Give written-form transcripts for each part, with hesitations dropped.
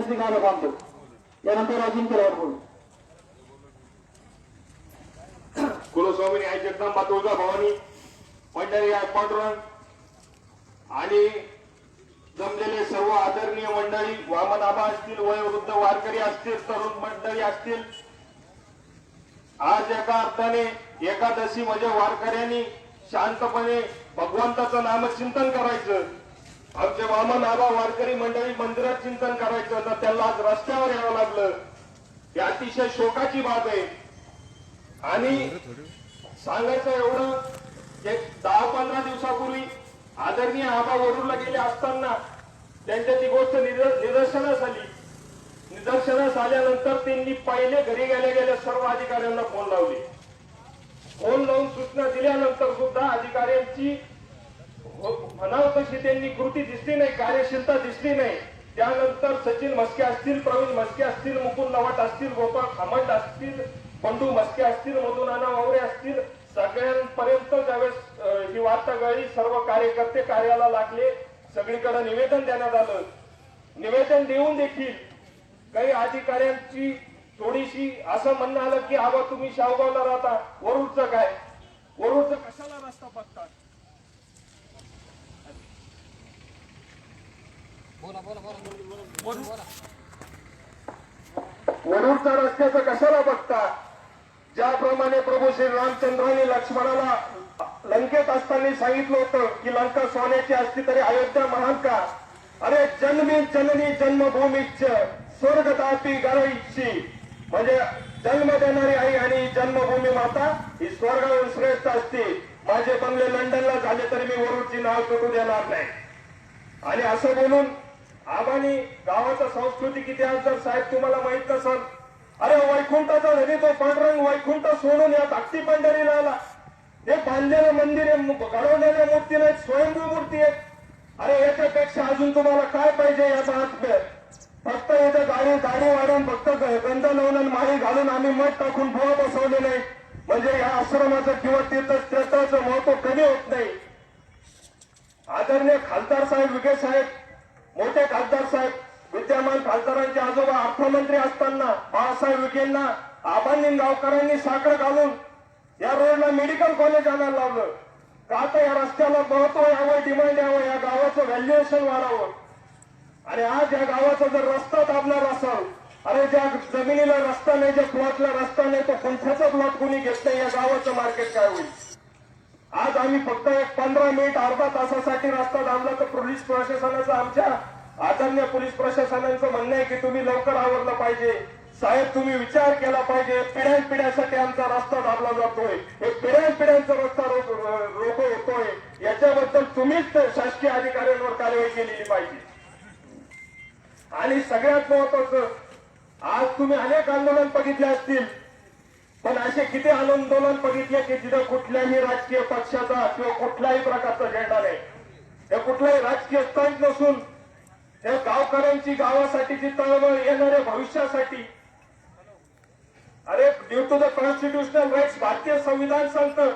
केसरी गाणं थांबतो. यानंतर अजिंक्य बोलू. कुलस्वामिनी आई जगदंबा तुळजा भवानी मंडळी आहे पांडुरंग आणि जमलेले सर्व आदरणीय मंडळी, वामन आबा असतील, वयोवृद्ध वारकरी असतील, तरुण मंडळी असतील. आज एका अर्थाने एकादशी म्हणजे वारकऱ्यांनी शांतपणे भगवंताचं नामचिंतन करायचं. आमचे वामन आबा वारकरी मंडळी मंदिरात चिंतन करायचं, तर त्यांना आज रस्त्यावर यावं लागलं. ही अतिशय शोकाची बाब आहे. आणि सांगायचं एवढं, एक 10-15 दिवसापूर्वी आदरणीय आबा वरूरला गेले असताना त्यांच्या ती गोष्ट निदर्शनास आली. निदर्शनास आल्यानंतर त्यांनी पहिले घरी गेल्या सर्व अधिकाऱ्यांना फोन लावले. फोन लावून सूचना दिल्यानंतर सुद्धा अधिकाऱ्यांची म्हणावं तशी त्यांनी कृती दिसली नाही, कार्यशीलता दिसली नाही. त्यानंतर सचिन म्हस्के असतील, प्रवीण म्हस्के असतील, मुकुंद लवाट असतील, गोपाळ खामंड असतील, बंडू म्हस्के असतील, मधुनाना वावरे असतील, सगळ्यांपर्यंत ज्यावेळेस ही वार्ता कळली, सर्व कार्यकर्ते कार्याला लागले. सगळीकडे निवेदन देण्यात आलं. निवेदन देऊन देखील काही अधिकाऱ्यांची थोडीशी असं म्हणणं आलं की आबा तुम्ही शाहूगावला राहता, वरूरचं काय, वरूरचं कशाला रस्ता बघतात. वरूरच्या रस्त्याचं कशाला बघता. ज्याप्रमाणे प्रभू श्री रामचंद्रांनी लक्ष्मणाला लंकेत असताना सांगितलं होतं की लंका सोन्याची असली तरी अयोध्या महान का. अरे जन्मी जननी जन्मभूमीच स्वर्गदापी गरईची, म्हणजे जन्म देणारी आई आणि जन्मभूमी माता ही स्वर्गाहून श्रेष्ठ असते. माझे बंगले लंडनला झाले तरी मी वरूरची नाव कटू देणार नाही. आणि असं बोलून आबानी गावाचा सांस्कृतिक इतिहास जर साहेब तुम्हाला माहित नसल, अरे वैकुंठाचा धनी तो पांडुरंग वैकुंठ सोडून या धाकटी पंढरीला आला. हे बांधलेलं मंदिर आहे, घडवलेल्या मूर्ती नाही, स्वयंभू मूर्ती आहे. अरे याच्यापेक्षा अजून तुम्हाला काय पाहिजे. याचा अर्थ फक्त इथे गाडी वाढून फक्त गंध लावून आणि माळी घालून आम्ही मठ टाकून बुवा बसवले नाही म्हणजे या आश्रमाचं किंवा तीर्थक्षेत्राचं महत्व कमी होत नाही. आदरणीय खासदार साहेब, विखे साहेब, मोठे खासदार साहेब, विद्यमान खासदारांचे आजोबा अर्थमंत्री असताना बाळासाहेब विखेंना आबांनी गावकऱ्यांनी साखर घालून या रोडला मेडिकल कॉलेज आणायला लावलं. का तर या रस्त्याला महत्व यावं, डिमांड यावं, या गावाचं व्हॅल्युएशन वाढावं. आणि आज या गावाचा जर रस्ता दाबणार असाल, अरे ज्या जमिनीला रस्ता नाही, ज्या प्लॉटला रस्ता नाही, तो कोणत्याचा प्लॉट कोणी घेत नाही, या गावाचं मार्केट काय होईल. आज आम्ही फक्त एक 15 मिनिट अर्धा तासासाठी रस्ता दाबला तर पोलीस प्रशासनाचं, आमच्या आदरणीय पोलीस प्रशासनाचं म्हणणं आहे की तुम्ही लवकर आवरलं पाहिजे. साहेब तुम्ही विचार केला पाहिजे. पिढ्यासाठी आमचा रस्ता दाबला जातोय, हे पिढ्यांचा रस्ता रोको होतोय. याच्याबद्दल तुम्हीच शासकीय अधिकाऱ्यांवर कारवाई केलेली पाहिजे. आणि सगळ्यात महत्वाचं, आज तुम्ही अनेक आंदोलन बघितले असतील, पण असे किती आंदोलन बघितले की जिथं कुठल्याही राजकीय पक्षाचा किंवा कुठल्याही प्रकारचा झेंडा नाही, हे कुठलाही राजकीय स्टंट नसून हे गावकऱ्यांची गावासाठीची तळमळ, येणाऱ्या भविष्यासाठी. अरे due to the constitutional rights, भारतीय संविधान सांगतं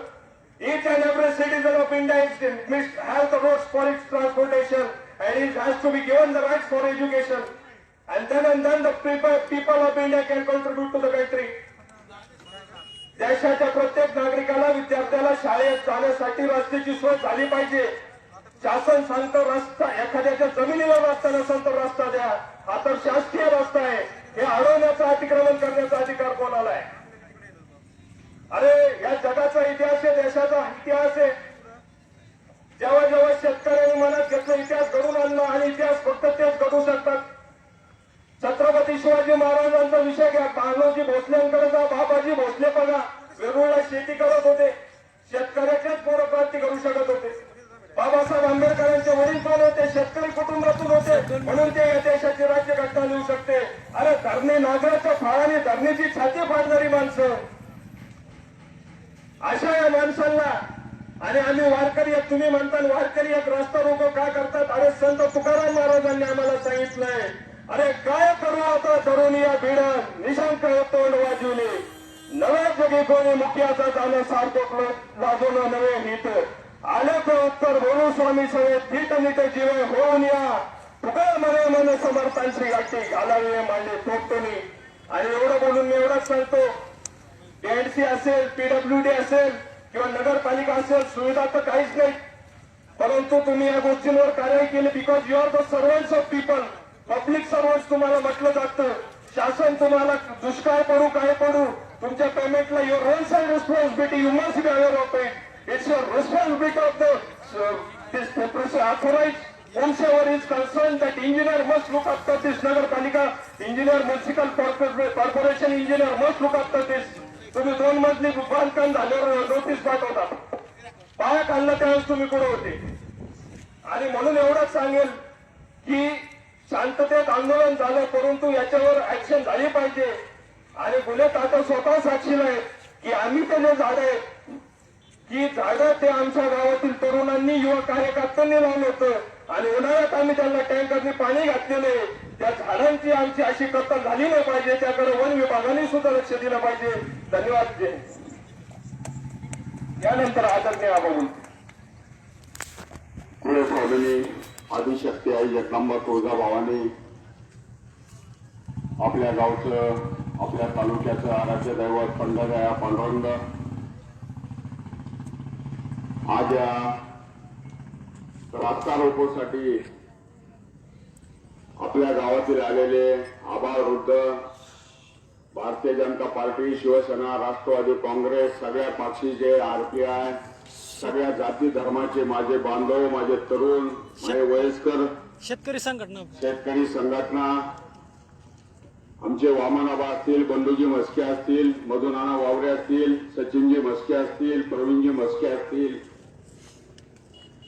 each and every citizen of India must have the roads for its transportation and it has to be given the rights for education and then the people of India can contribute to the country. देशाच्या प्रत्येक नागरिकाला, विद्यार्थ्याला शाळेत जाण्यासाठी रस्त्याची सोय झाली पाहिजे. शासन सांगतं रस्ता, एखाद्याच्या जमिनीला रस्ता नसेल तर रस्ता द्या. हा तर शासकीय रस्ता आहे, हे अडवण्याचा, अतिक्रमण करण्याचा अधिकार कोणाला आहे. अरे या जगाचा इतिहास आहे, देशाचा इतिहास आहे. जेव्हा जेव्हा शेतकऱ्यांनी मनात घेतलं इतिहास घडून आणला, आणि इतिहास फक्त तेच घडू शकतात. छत्रपती शिवाजी महाराजांचा विषय घ्या, कान्होजी भोसलेंकडे जा, बाबाजी भोसले बघा, वेरूळला शेती करत होते, शेतकऱ्याच्याच पोरं क्रांती करू शकत होते. बाबासाहेब आंबेडकरांचे वडील कोण होते, शेतकरी कुटुंबातून होते, म्हणून ते या देशाची राज्यघटना लिहू शकते. अरे धरणी, नागराच्या फाळाने धरणीची छाती फाडणारी माणसं, अशा या माणसांना. आणि आम्ही वारकरी, तुम्ही म्हणता वारकरी एक रस्ता रोको का करतात. अरे संत तुकाराम महाराजांनी आम्हाला सांगितलंय, अरे काय करू आता तरुण या भिडण, निशंक तोंड वाजवले, नव्या जगी कोणी मुख्याचा जाणं सार्थक लाजून नवे हित, आले तो उत्तर बोलू स्वामी सवे थीट नीट जीवे होऊन या, तुका मला मन समर्थांची गाठी घालावे मांडे तोडतोनी. आणि एवढं बोलून मी एवढंच सांगतो, डीएनसी असेल, पीडब्ल्यूडी असेल किंवा नगरपालिका असेल, सुविधा तर काहीच नाही, परंतु तुम्ही या गोष्टींवर कार्य केले because you are the servants of people. Public servants तुम्हाला म्हटलं जातं. शासन तुम्हाला दुष्काळ पडू काय पडू तुमच्या पेमेंटला your roles and responsibility you must be aware of it. It's your responsibility of this authorized whomsoever is concerned that engineer must look after this. Nagarpalika engineer, municipal corporation engineer must look after this. तुम्ही 2 मजली बांधकाम झाल्यावर notice पाठवता. पाया काढला त्यावेळेस तुम्ही कुठे होते? आणि म्हणून एवढंच सांगेल की शांततेत आंदोलन झालं, परंतु याच्यावर ऍक्शन झाली पाहिजे. आणि गुन्हेत आता स्वतः साक्षीला आहे की आम्ही त्याने झाडं आहेत की झाडं ते आमच्या गावातील तरुणांनी युवा कार्यकर्त्यांनी लावलं होतं. आणि उन्हाळ्यात आम्ही त्यांना टँकरने पाणी घातलेले. त्या झाडांची आमची अशी कत्तल झाली नाही पाहिजे, त्याकडे वन विभागाने सुद्धा लक्ष दिलं पाहिजे. धन्यवाद. यानंतर आदरणीय आभार कुळे स्वामिनी आदिशक्ती आई जगदंबा तुळजाभवानी आपल्या गावचं, आपल्या तालुक्याचं आराध्य दैवत पंढरया पांडुरंग आज या रास्ता रोकोसाठी आपल्या गावातील आलेले आभार वृद्ध, भारतीय जनता पार्टी, शिवसेना, राष्ट्रवादी काँग्रेस, सगळ्या पक्षीचे, आरपीआय, सगळ्या जाती धर्माचे माझे बांधव, माझे तरुण, माझे वयस्कर, शेतकरी संघटना, आमचे वामनाबा असतील, बंडूजी मस्के असतील, मधुनाना वावरे असतील, सचिनजी मस्के असतील, प्रवीणजी मस्के असतील.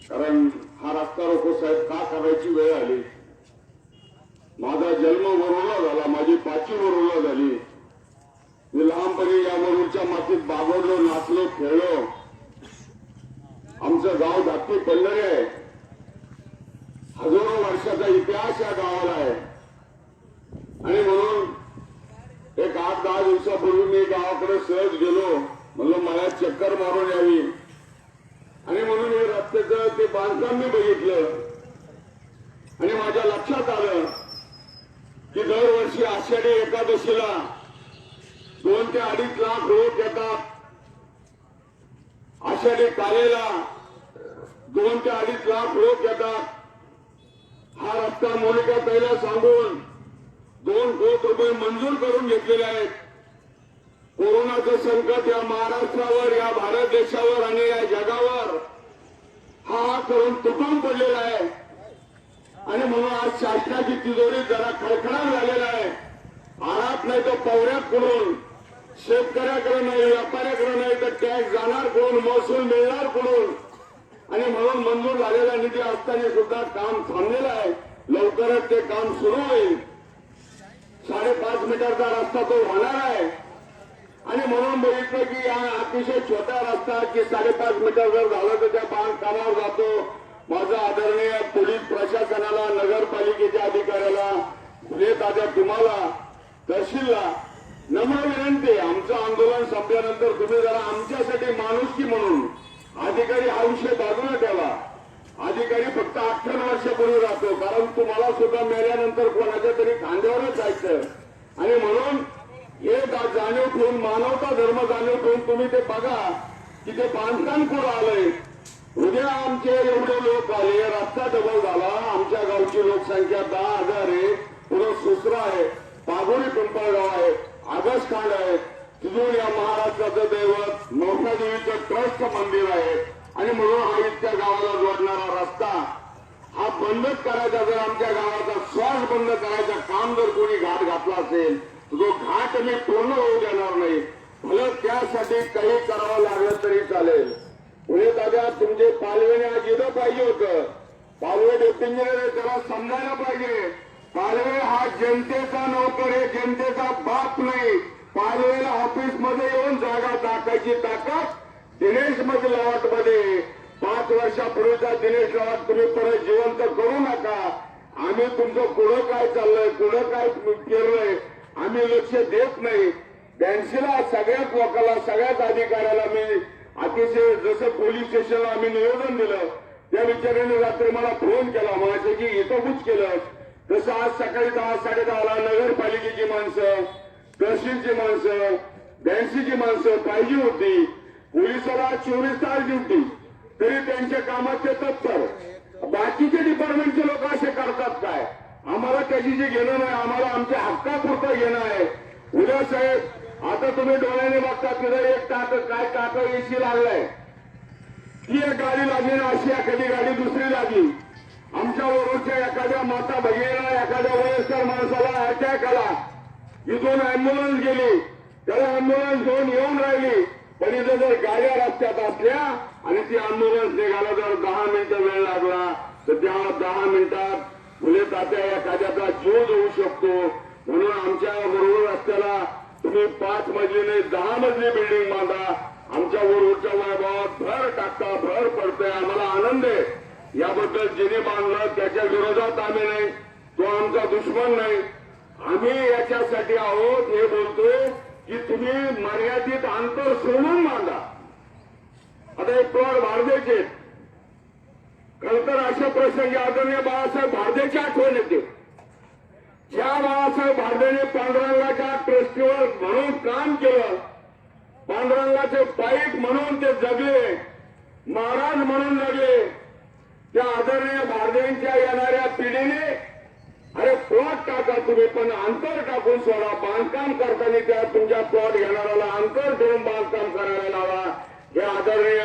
कारण हा रस्ता रोको साहेब का करायची वेळ आली. माझा जन्म वरुडला झाला, माझी पाचवी वरुडला झाली. मी लहानपणी या वरुडच्या मातीत बागडलो, नाचलो, खेळलो. आमचं गाव धाकटी पल्लरे आहे. हजारो वर्षाचा इतिहास या गावाला आहे. आणि म्हणून एक 8-10 दिवसापूर्वी मी गावाकडे सहज गेलो. म्हणलं मला चक्कर मारून यावी. आणि म्हणून हे रस्त्याचं ते बांधकाम मी बघितलं आणि माझ्या लक्षात आलं की दरवर्षी आषाढी एकादशीला 2 ते 2.5 लाख लोक येतात. आषाढी कालेला 2 ते 2.5 लाख लोक येतात. हा रस्ता मोनिका ताईला सांगून 2 कोटी रुपये मंजूर करून घेतलेले आहेत. कोरोनाचं संकट या महाराष्ट्रावर, या भारत देशावर आणि या जगावर हा करून तुटून पडलेला आहे. आणि म्हणून आज शासनाची तिजोरी जरा खडखडाट झालेला आहे. आरात नाही तर पवऱ्यात कुठून, शेतकऱ्याकडे नाही, व्यापाऱ्याकडे नाही तर टॅक्स जाणार कुठून, महसूल मिळणार कुठून. आणि म्हणून मंजूर झालेला निधी असताना सुद्धा काम थांबलेलं आहे. लवकरच ते काम सुरू होईल. 5.5 मीटरचा रस्ता तो होणार आहे. आणि म्हणून बघितलं की या अतिशय छोटा रस्ता की 5.5 मीटर जर झालं तर त्या बांधकामावर जातो. माझं आदरणीय पोलीस प्रशासनाला, नगरपालिकेच्या अधिकाऱ्याला, दादा तुम्हाला, तहसीलला नम्र विनंती, आमचं आंदोलन संपल्यानंतर तुम्ही जरा आमच्यासाठी माणुसकी म्हणून अधिकारी हा विषय बाजूला ठेवा. अधिकारी फक्त 18 वर्षापूर्वी राहतो, कारण तुम्हाला सुद्धा मेल्यानंतर कोणाच्या तरी खांद्यावरच जायचं. आणि म्हणून हे जाणीव ठेवून, मानवता धर्म जाणीव ठेवून तुम्ही ते बघा की ते बांधकाम कुठं आलंय. उद्या आमचे एवढे लोक आले, रस्ता डबल झाला, आमच्या गावची लोकसंख्या 10,000 आहे. पुढं सुसरा आहे, पागोरी पिंपळगाव आहे, आगसखांड आहे, तिथून या महाराष्ट्राचं दैवत नौका देवीचं ट्रस्ट मंदिर आहे. आणि म्हणून हा इतक्या गावाला जोडणारा रस्ता हा बंदच करायचा. जर आमच्या गावाचा श्वास बंद करायचं काम जर कोणी घाट घातला असेल तर तो घाट मी पूर्ण होऊ देणार नाही. भलं त्यासाठी काही करावं लागलं तरी चालेल. पुढे दादा तुमचे पालवेने आज येणं पाहिजे होतं. पालवे डेप्टी इंजिनियर त्याला समजायला पाहिजे. पालवे हा जनतेचा नोकर आहे, जनतेचा बाप नाही. पालवेला ऑफिस मध्ये येऊन जागा टाकायची ताकद दिनेश लवाट मध्ये. 5 वर्षापूर्वीचा दिनेश लवाट तुम्ही परत जिवंत करू नका. आम्ही तुमचं पुढं काय चाललंय, पुढं काय केलंय आम्ही लक्ष देत नाही. 82ला सगळ्याच लोकांना, सगळ्याच अधिकाऱ्याला मी अतिशय, जसं पोलीस स्टेशनला आम्ही निवेदन दिलं त्या बिचाऱ्याने रात्री मला फोन केला, म्हणायचं की इथंच केलं. तसं आज सकाळी 10-10:30ला नगरपालिकेची माणसं, तहसीलची माणसं, बँकेची माणसं पाहिजे होती. पोलिसाला 24 तास ड्युटी, तरी त्यांच्या कामात ते तत्पर. बाकीचे डिपार्टमेंटचे लोक असे करतात काय? आम्हाला त्याची जे घेणं नाही, आम्हाला आमच्या हक्कापुरतं घेणं आहे. उद्या साहेब आता तुम्ही डोळ्याने बघता तिथं एक टाका एसी लागलाय, ती एक गाडी लागली ना, अशी एखादी गाडी दुसरी लागली. आमच्या वरूनच्या एखाद्या माता भगिनीला, एखाद्या वयस्कर माणसाला अटॅक आला, इथून अँब्युलन्स गेली, त्याला अँब्युलन्स घेऊन येऊन राहिली. पण इथं जर गाड्या रस्त्यात असल्या आणि ती अँब्युलन्स निघायला जर 10 मिनिटं वेळ लागला तर त्या 10 मिनिटात फुले तात्या एखाद्याचा जीव जाऊ शकतो. म्हणून आमच्या वरुड रस्त्याला तुम्ही 5 मजली नाही 10 मजली बिल्डिंग बांधा. आमच्या वरुडच्या वैभवात भर टाकता, भर पडतंय. आम्हाला आनंद आहे. याबद्दल जिने बांधलं त्याच्या विरोधात आम्ही नाही, तो आमचा दुश्मन नाही. आम्ही याच्यासाठी आहोत हे बोलतोय की तुम्ही मर्यादित अंतर सोडून बांधा. आता एक प्लॉट भारदेचे, खरं तर अशा प्रसंगी आदरणीय बाळासाहेब भारदेची आठवण येते. ज्या बाळासाहेब भारदेने पांडुरंगाच्या ट्रस्टीवर म्हणून काम केलं, पांडुरंगाचे पाईक म्हणून ते जगले, महाराज म्हणून जगले, त्या आदरणीय भारदेंच्या येणाऱ्या पिढीने अरे प्लॉट टाका तुम्ही, पण अंतर टाकून सोडा. बांधकाम करताना त्या तुमच्या प्लॉट घेणाऱ्याला अंतर ठेवून बांधकाम करायला लावा. हे आदरणीय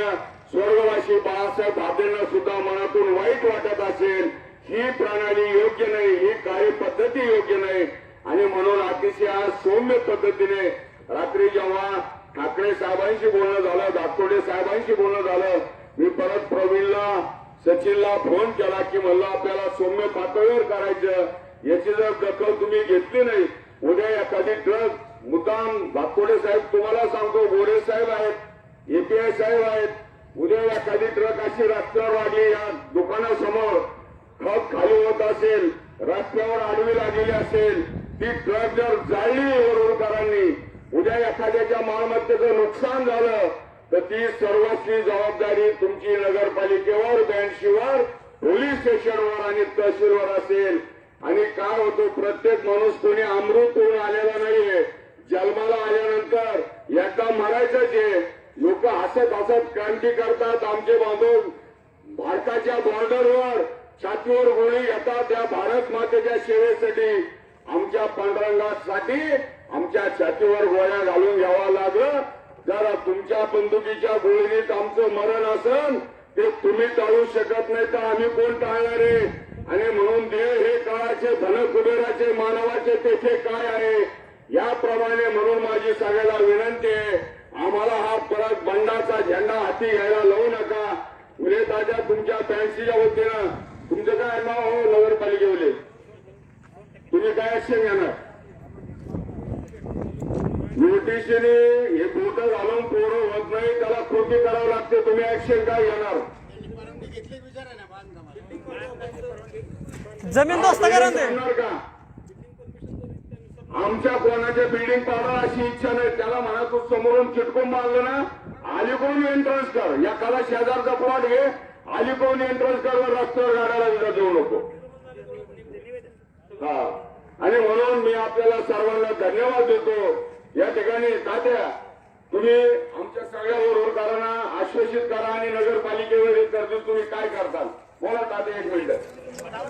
स्वर्गवासी बाळासाहेब भारदेंना सुद्धा मनातून वाईट वाटत असेल. ही प्रणाली योग्य नाही, ही कार्यपद्धती योग्य नाही. आणि म्हणून अतिशय सौम्य पद्धतीने रात्री जेव्हा ठाकरे साहेबांशी बोलणं झालं, दातोडे साहेबांशी बोलणं झालं, मी परत प्रवीणला, सचिनला फोन केला की म्हणलं आपल्याला सौम्य पातळीवर करायचं. याची जर दखल तुम्ही घेतली नाही, उद्या एखादी ट्रक मुद्दाम, दातोडे साहेब तुम्हाला सांगतो, गोरे साहेब आहेत, एपीआय साहेब आहेत, उद्या एखादी ट्रक अशी रस्त्यावर लागली, या दुकानासमोर ट्रक खाली होत असेल, रस्त्यावर आडवी लागलेली असेल, ती ट्रक जर जाळली वरुडकरांनी, उद्या एखाद्याच्या मालमत्तेचं नुकसान झालं तर ती सर्वस्वी जबाबदारी तुमची नगरपालिकेवर, बँडशीवर, पोलीस स्टेशनवर आणि तहसीलवर असेल. आणि काय होतं, प्रत्येक माणूस कोणी अमृत होऊन आलेला नाहीये. जन्माला आल्यानंतर एकदा मरायचंच आहे. लोक हसत हसत क्रांती करतात. आमचे बांधव भारताच्या बॉर्डरवर छातीवर गोळी घेतात त्या भारत मातेच्या सेवेसाठी. आमच्या पांडुरंगासाठी आमच्या छातीवर गोळ्या घालून घ्यावा लागलं. जरा तुमच्या बंदुकीच्या गोळीत आमचं मरण असेल ते तुम्ही टाळू शकत नाही तर आम्ही कोण टाळणार आहे. आणि म्हणून देव हे काळाचे, धन कुबेराचे, मानवाचे तेथे काय आहे याप्रमाणे. म्हणून माझी सगळ्याला विनंती आहे, आम्हाला हा परत बंडाचा झेंडा हाती घ्यायला लावू नका. उले ताज्या तुमच्या बँकच्या वतीनं तुमचं काय नाव हो नगरपालिकेवले, तुम्ही काय ऍक्शन घेणार? नोटिशीने हे बोट घालून पोरं होत नाही, त्याला कृती करावं लागते. तुम्ही ऍक्शन काय घेणार? जमीन दोस्त करा का आमच्या कोणाच्या बिल्डिंग पाडा अशी इच्छा नाही. त्याला म्हणा तू समोरून चिटकून मारलं ना, अलीकडून एंट्रन्स कर. एखादा शेजारचा प्लॉट घे, अलीकडून एंट्रन्स कर, रस्त्यावर गाड्याला विजा देऊ नको. हा, आणि म्हणून मी आपल्याला सर्वांना धन्यवाद देतो. या ठिकाणी तात्या तुम्ही आमच्या सगळ्या वरुडकरांना आश्वासित करा आणि नगरपालिकेवर हे कर्ज तुम्ही काय करताल बोला तात्या. 1 मिनिट.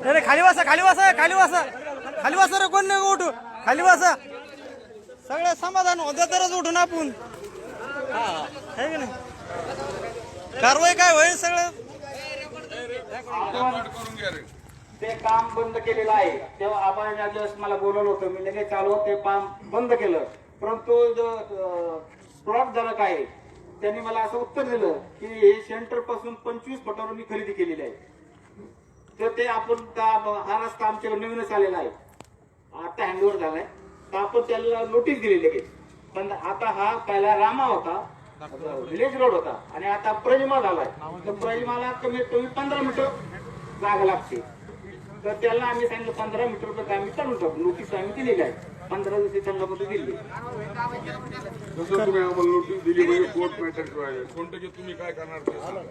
अरे खाली वासा, खाली वासा, खाली वासा, खाली वासा रे, कोण नाही उठू, खाली वासा. सगळं समाधान होतं तरच उठून आपण, आहे की नाही? कारवाई काय होईल सगळं. ते काम बंद केलेलं आहे. तेव्हा आपण ज्या दिवस मला बोलवलं होतं, मी लगेच चालू ते काम बंद केलं. परंतु जो प्लॉट धारक आहे त्यांनी मला असं उत्तर दिलं की हे सेंटर पासून 25 फुटावर मी खरेदी केलेली आहे. तर ते आपण हा रस्ता आमच्याकडे नवीनच आलेला आहे, आता हँडओव्हर झालाय, तर आपण त्याला नोटीस दिली लगेच. पण आता हा पहिला रामा होता, विलेज रोड होता, आणि आता प्रजिमा झालाय. तर प्रजिमाला कमीत कमी 15 मीटर जागा लागते. तर त्याला आम्ही सांगितलं 15 मीटर आम्ही चालू शकतो, नोटीस आम्ही दिलेली आहे. 15 दिवशी त्यांना मध्ये दिली. जसं तुम्ही आम्हाला नोटीस दिली म्हणजे कोर्ट मॅटर आहे कोणतं की तुम्ही काय करणार ते सांगा.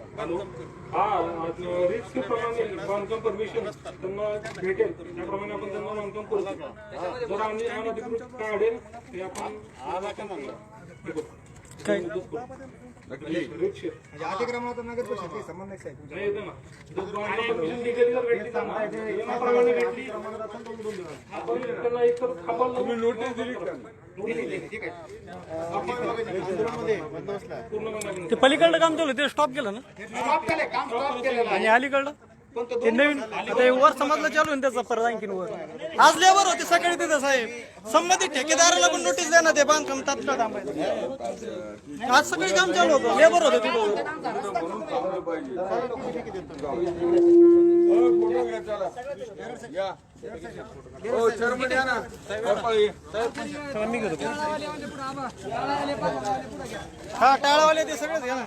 रिस्क प्रमाणे बांधकाम परमिशन त्यांना भेटेल त्याप्रमाणे आपण त्यांना बांधकाम करू शकतो. जर आम्ही अनधिकृत काढेल ते आपण काय नक्की अतिक्रमणाचा नगर परिषद संबंध नाही येतं ना. जर बांधकाम परमिशन लिगली जर भेटली त्यांना नियमाप्रमाणे भेटली आपण त्यांना एक तर खांबाला तुम्ही नोटीस दिली का ते पलीकडलं काम चालू ते स्टॉप केलं ना स्टॉप केलंय, काम स्टॉप केलेलं आणि आहे. अलीकडलं ते नवीन आता हे वर समाजला चालू आहे ना त्याचा परत आणखीन वर आज लेबर होते सकाळी तिथं साहेब संबंधित ठेकेदाराला पण नोटीस द्या ना ते बांधकाम तात्काळ थांबायचं. आज सकाळी काम चालू होतं लेबर होते तिथं म्हणून चांगलं पाहिजे फोटो घ्या चला या हो चेअरमन या ना मी घेतो हा टाळावाले ते सगळेच घ्या ना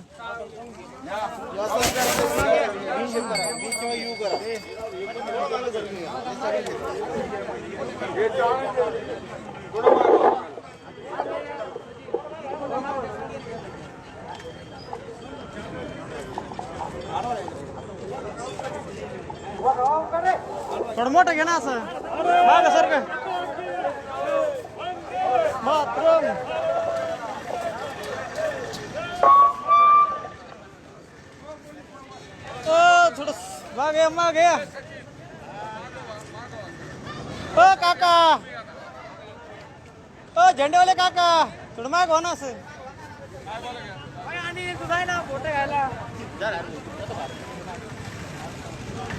थोडं मोठं घे ना असं माग सारखं बाथरूम थोडं मागे ओ काका ओ झेंडेवाले काका थोडं माग हो ना असं आणि तू जाय ना फोटो घ्यायला